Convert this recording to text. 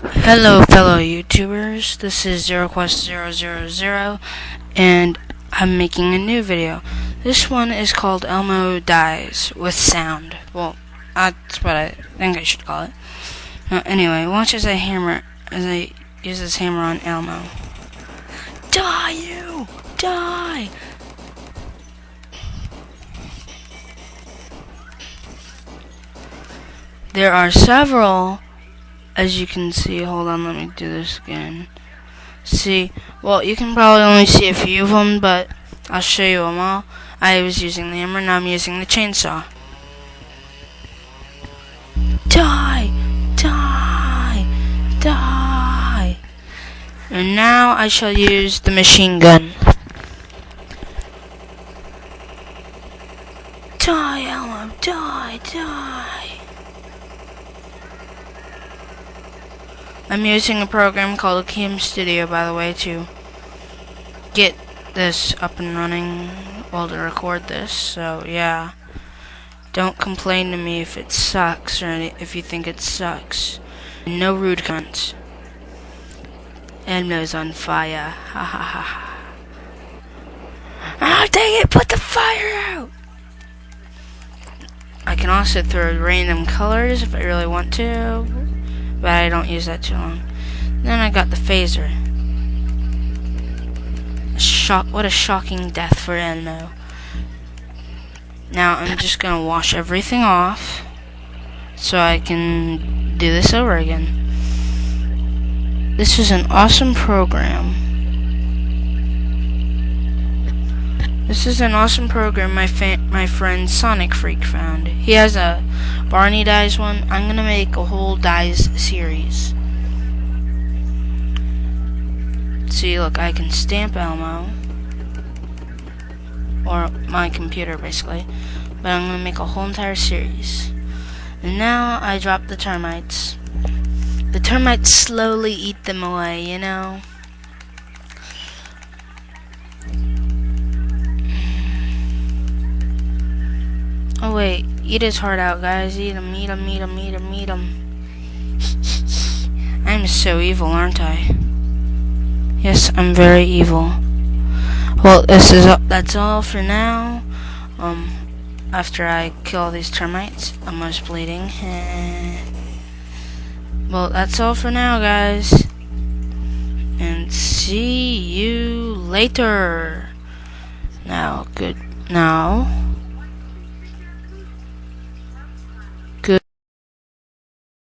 Hello fellow YouTubers, this is ZeroQuest000 and I'm making a new video. This one is called Elmo Dies with Sound. Well, that's what I think I should call it. Anyway, watch as I use this hammer on Elmo. Die, you! Die! There are several, as you can see. Hold on, let me do this again. See, well, you can probably only see a few of them, but I'll show you them all. I was using the hammer, now I'm using the chainsaw. Die! Die! Die! And now I shall use the machine gun. Die, Elmo! Die! Die! I'm using a program called Cam Studio, by the way, to get this up and running, well, to record this, so yeah. Don't complain to me if it sucks, or if you think it sucks. No rude cunts. Elmo's on fire. Ha ha ha ha. Oh, dang it, put the fire out! I can also throw random colors if I really want to, but I don't use that too long. Then I got the phaser. What a shocking death for Elmo. Now I'm just gonna wash everything off so I can do this over again. This is an awesome program. This is an awesome program my friend Sonic Freak found. He has a Barney Dies one. I'm gonna make a whole Dies series. See, look, I can stamp Elmo, or my computer basically, but I'm gonna make a whole entire series. And now I drop the termites. The termites slowly eat them away, you know. Oh wait, eat his heart out, guys. Eat him, eat him, eat him, eat him, eat him. I'm so evil, aren't I? Yes, I'm very evil. Well, that's all for now. After I kill all these termites, I'm almost bleeding. Well, that's all for now, guys. And see you later. Now.